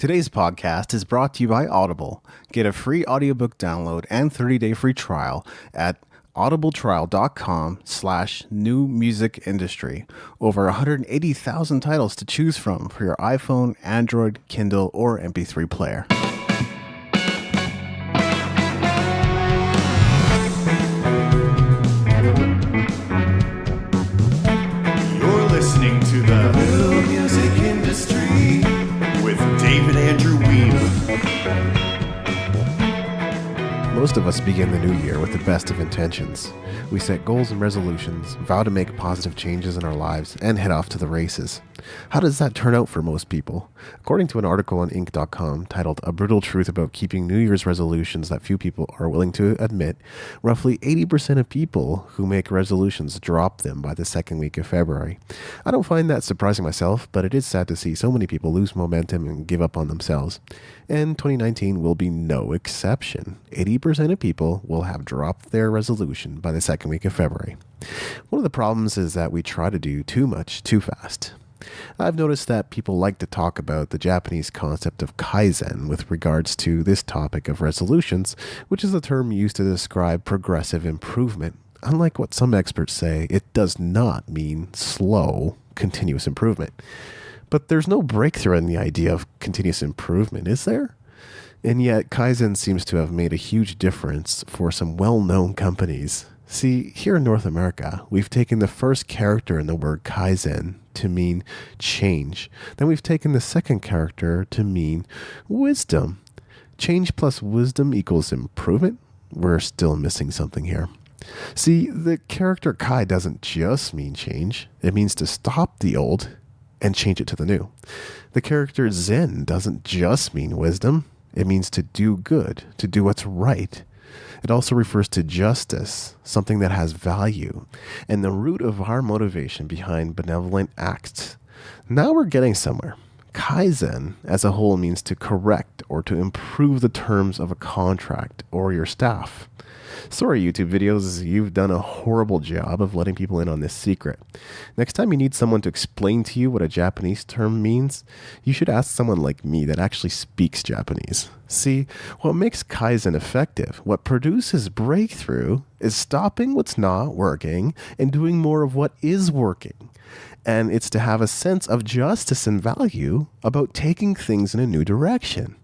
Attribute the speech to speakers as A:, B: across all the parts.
A: Today's podcast is brought to you by Audible. Get a free audiobook download and 30-day free trial at audibletrial.com/new music industry. Over 180,000 titles to choose from for your iPhone, Android, Kindle, or MP3 player.
B: You're listening to the New Music Industry with David Andrew Weeb.
A: Most of us begin the new year with the best of intentions. We set goals and resolutions, vow to make positive changes in our lives, and head off to the races. How does that turn out for most people? According to an article on Inc.com titled A Brutal Truth About Keeping New Year's Resolutions That Few People Are Willing to Admit, roughly 80% of people who make resolutions drop them by the second week of February. I don't find that surprising myself, but it is sad to see so many people lose momentum and give up on themselves. And 2019 will be no exception. 80% of people will have dropped their resolution by the second week of February. One of the problems is that we try to do too much too fast. I've noticed that people like to talk about the Japanese concept of Kaizen with regards to this topic of resolutions, which is a term used to describe progressive improvement. Unlike what some experts say, it does not mean slow, continuous improvement. But there's no breakthrough in the idea of continuous improvement, is there? And yet, Kaizen seems to have made a huge difference for some well-known companies. See, here in North America, we've taken the first character in the word Kaizen to mean change. Then we've taken the second character to mean wisdom. Change plus wisdom equals improvement? We're still missing something here. See, the character Kai doesn't just mean change. It means to stop the old and change it to the new. The character Zen doesn't just mean wisdom. It means to do good, to do what's right. It also refers to justice, something that has value, and the root of our motivation behind benevolent acts. Now we're getting somewhere. Kaizen as a whole means to correct or to improve the terms of a contract or your staff. Sorry, YouTube videos, you've done a horrible job of letting people in on this secret. Next time you need someone to explain to you what a Japanese term means, you should ask someone like me that actually speaks Japanese. See, what makes Kaizen effective, what produces breakthrough, is stopping what's not working and doing more of what is working. And it's to have a sense of justice and value about taking things in a new direction.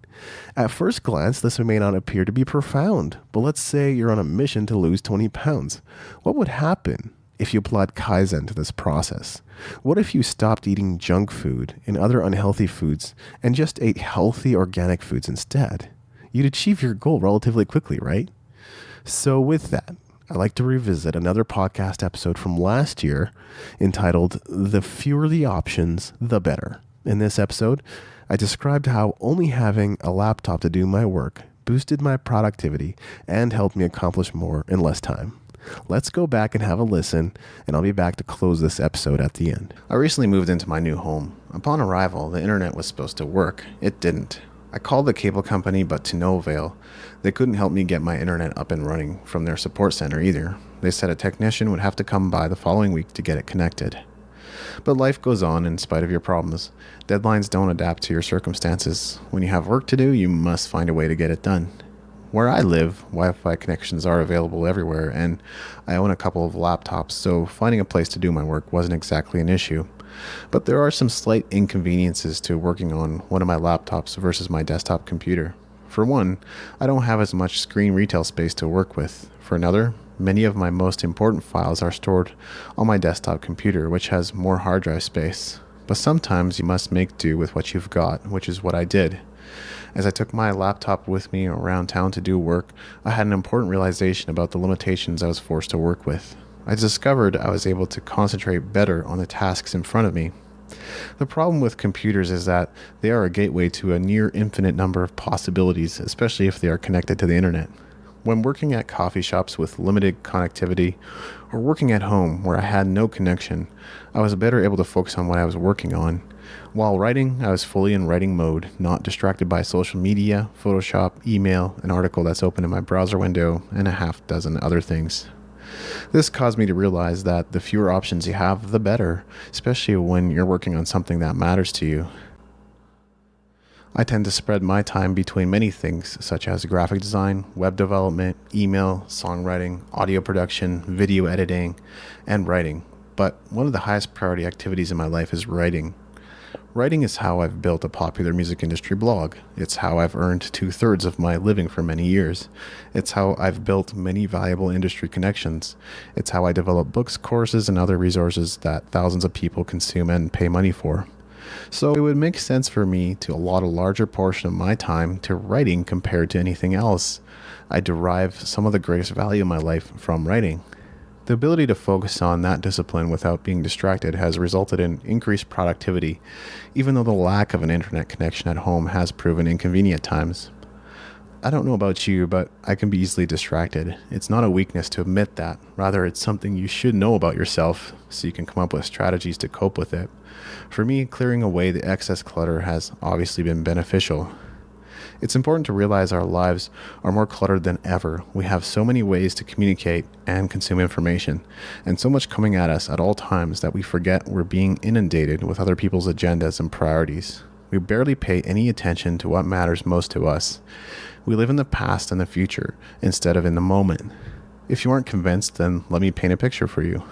A: At first glance, this may not appear to be profound, but let's say you're on a mission to lose 20 pounds. What would happen if you applied Kaizen to this process? What if you stopped eating junk food and other unhealthy foods and just ate healthy organic foods instead? You'd achieve your goal relatively quickly, right? So with that, I'd like to revisit another podcast episode from last year entitled The Fewer the Options, the Better. In this episode, I described how only having a laptop to do my work boosted my productivity and helped me accomplish more in less time. Let's go back and have a listen, and I'll be back to close this episode at the end. I recently moved into my new home. Upon arrival, the internet was supposed to work. It didn't. I called the cable company, but to no avail. They couldn't help me get my internet up and running from their support center either. They said a technician would have to come by the following week to get it connected. But life goes on in spite of your problems. Deadlines don't adapt to your circumstances. When you have work to do, you must find a way to get it done. Where I live, Wi-Fi connections are available everywhere, and I own a couple of laptops, so finding a place to do my work wasn't exactly an issue. But there are some slight inconveniences to working on one of my laptops versus my desktop computer. For one, I don't have as much screen retail space to work with. For another, many of my most important files are stored on my desktop computer, which has more hard drive space. But sometimes you must make do with what you've got, which is what I did. As I took my laptop with me around town to do work, I had an important realization about the limitations I was forced to work with. I discovered I was able to concentrate better on the tasks in front of me. The problem with computers is that they are a gateway to a near infinite number of possibilities, especially if they are connected to the internet. When working at coffee shops with limited connectivity, or working at home where I had no connection, I was better able to focus on what I was working on. While writing, I was fully in writing mode, not distracted by social media, Photoshop, email, an article that's open in my browser window, and a half dozen other things. This caused me to realize that the fewer options you have, the better, especially when you're working on something that matters to you. I tend to spread my time between many things such as graphic design, web development, email, songwriting, audio production, video editing, and writing. But one of the highest priority activities in my life is writing. Writing is how I've built a popular music industry blog. It's how I've earned 2/3 of my living for many years. It's how I've built many valuable industry connections. It's how I develop books, courses, and other resources that thousands of people consume and pay money for. So it would make sense for me to allot a larger portion of my time to writing compared to anything else. I derive some of the greatest value in my life from writing. The ability to focus on that discipline without being distracted has resulted in increased productivity, even though the lack of an internet connection at home has proven inconvenient at times. I don't know about you, but I can be easily distracted. It's not a weakness to admit that. Rather, it's something you should know about yourself so you can come up with strategies to cope with it. For me, clearing away the excess clutter has obviously been beneficial. It's important to realize our lives are more cluttered than ever. We have so many ways to communicate and consume information, and so much coming at us at all times that we forget we're being inundated with other people's agendas and priorities. We barely pay any attention to what matters most to us. We live in the past and the future instead of in the moment. If you aren't convinced, then let me paint a picture for you.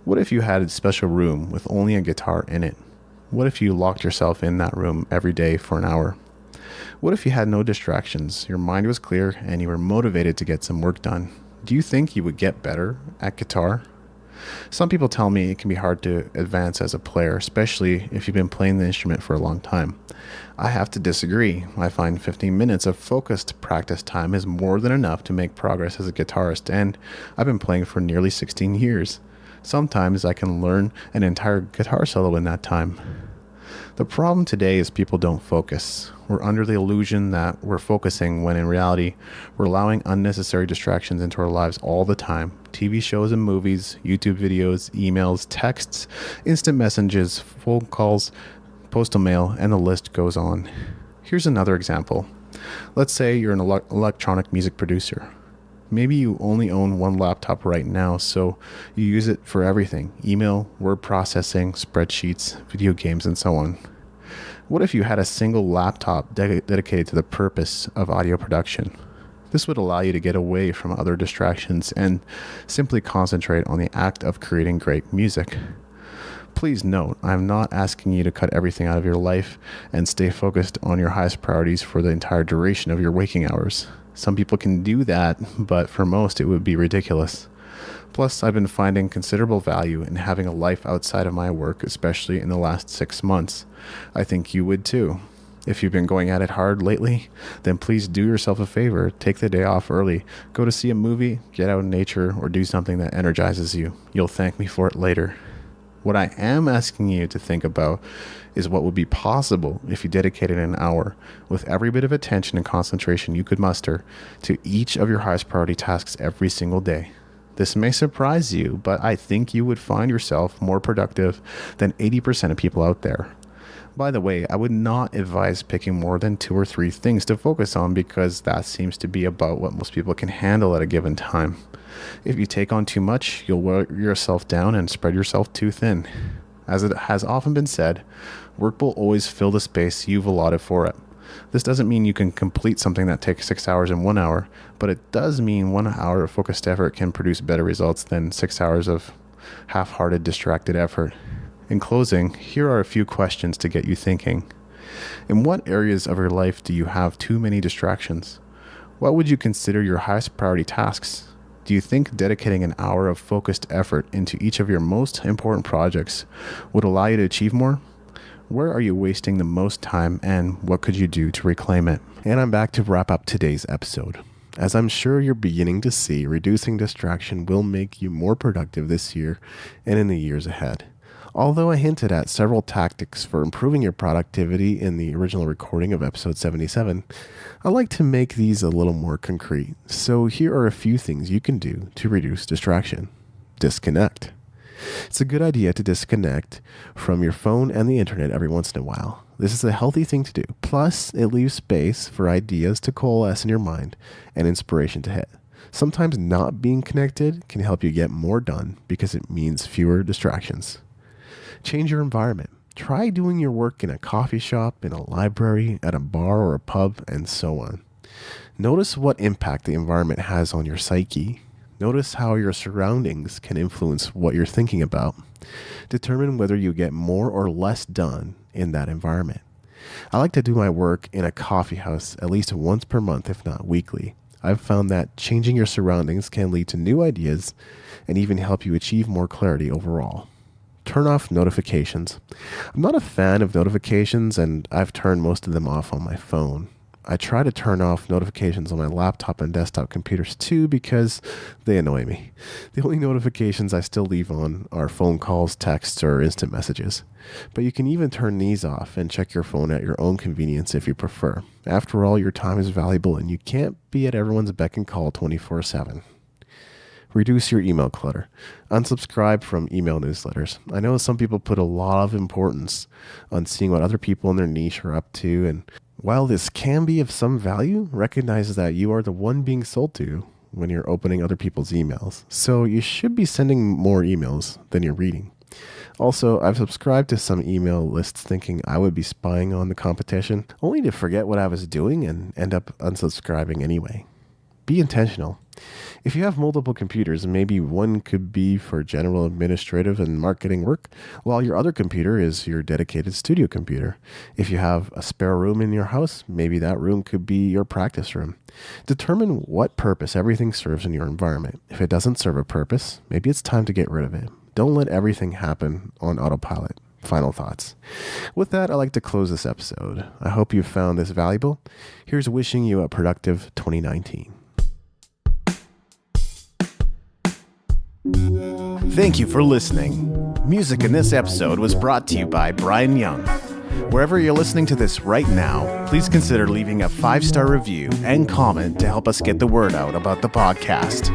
A: What if you had a special room with only a guitar in it? What if you locked yourself in that room every day for an hour? What if you had no distractions, your mind was clear, and you were motivated to get some work done? Do you think you would get better at guitar? Some people tell me it can be hard to advance as a player, especially if you've been playing the instrument for a long time. I have to disagree. I find 15 minutes of focused practice time is more than enough to make progress as a guitarist, and I've been playing for nearly 16 years. Sometimes I can learn an entire guitar solo in that time. The problem today is people don't focus. We're under the illusion that we're focusing when in reality, we're allowing unnecessary distractions into our lives all the time. TV shows and movies, YouTube videos, emails, texts, instant messages, phone calls, postal mail, and the list goes on. Here's another example. Let's say you're an electronic music producer. Maybe you only own one laptop right now, so you use it for everything: email, word processing, spreadsheets, video games, and so on. What if you had a single laptop dedicated to the purpose of audio production? This would allow you to get away from other distractions and simply concentrate on the act of creating great music. Please note, I'm not asking you to cut everything out of your life and stay focused on your highest priorities for the entire duration of your waking hours. Some people can do that, but for most it would be ridiculous. Plus, I've been finding considerable value in having a life outside of my work, especially in the last 6 months. I think you would too. If you've been going at it hard lately, then please do yourself a favor. Take the day off early. Go to see a movie, get out in nature, or do something that energizes you. You'll thank me for it later. What I am asking you to think about is what would be possible if you dedicated an hour with every bit of attention and concentration you could muster to each of your highest priority tasks every single day. This may surprise you, but I think you would find yourself more productive than 80% of people out there. By the way, I would not advise picking more than 2 or 3 things to focus on because that seems to be about what most people can handle at a given time. If you take on too much, you'll wear yourself down and spread yourself too thin. As it has often been said, work will always fill the space you've allotted for it. This doesn't mean you can complete something that takes 6 hours in 1 hour, but it does mean 1 hour of focused effort can produce better results than 6 hours of half-hearted, distracted effort. In closing, here are a few questions to get you thinking. In what areas of your life do you have too many distractions? What would you consider your highest priority tasks? Do you think dedicating an hour of focused effort into each of your most important projects would allow you to achieve more? Where are you wasting the most time, and what could you do to reclaim it? And I'm back to wrap up today's episode. As I'm sure you're beginning to see, reducing distraction will make you more productive this year and in the years ahead. Although I hinted at several tactics for improving your productivity in the original recording of episode 77, I like to make these a little more concrete. So here are a few things you can do to reduce distraction. Disconnect. It's a good idea to disconnect from your phone and the internet every once in a while. This is a healthy thing to do. Plus, it leaves space for ideas to coalesce in your mind and inspiration to hit. Sometimes not being connected can help you get more done because it means fewer distractions. Change your environment. Try doing your work in a coffee shop, in a library, at a bar or a pub, and so on. Notice what impact the environment has on your psyche. Notice how your surroundings can influence what you're thinking about. Determine whether you get more or less done in that environment. I like to do my work in a coffee house at least once per month, if not weekly. I've found that changing your surroundings can lead to new ideas and even help you achieve more clarity overall. Turn off notifications. I'm not a fan of notifications, and I've turned most of them off on my phone. I try to turn off notifications on my laptop and desktop computers too because they annoy me. The only notifications I still leave on are phone calls, texts, or instant messages. But you can even turn these off and check your phone at your own convenience if you prefer. After all, your time is valuable and you can't be at everyone's beck and call 24/7. Reduce your email clutter. Unsubscribe from email newsletters. I know some people put a lot of importance on seeing what other people in their niche are up to, and while this can be of some value, recognize that you are the one being sold to when you're opening other people's emails. So you should be sending more emails than you're reading. Also, I've subscribed to some email lists thinking I would be spying on the competition, only to forget what I was doing and end up unsubscribing anyway. Be intentional. If you have multiple computers, maybe one could be for general administrative and marketing work, while your other computer is your dedicated studio computer. If you have a spare room in your house, maybe that room could be your practice room. Determine what purpose everything serves in your environment. If it doesn't serve a purpose, maybe it's time to get rid of it. Don't let everything happen on autopilot. Final thoughts. With that, I'd like to close this episode. I hope you found this valuable. Here's wishing you a productive 2019.
B: Thank you for listening. Music in this episode was brought to you by Brian Young. Wherever you're listening to this right now, please consider leaving a 5-star review and comment to help us get the word out about the podcast.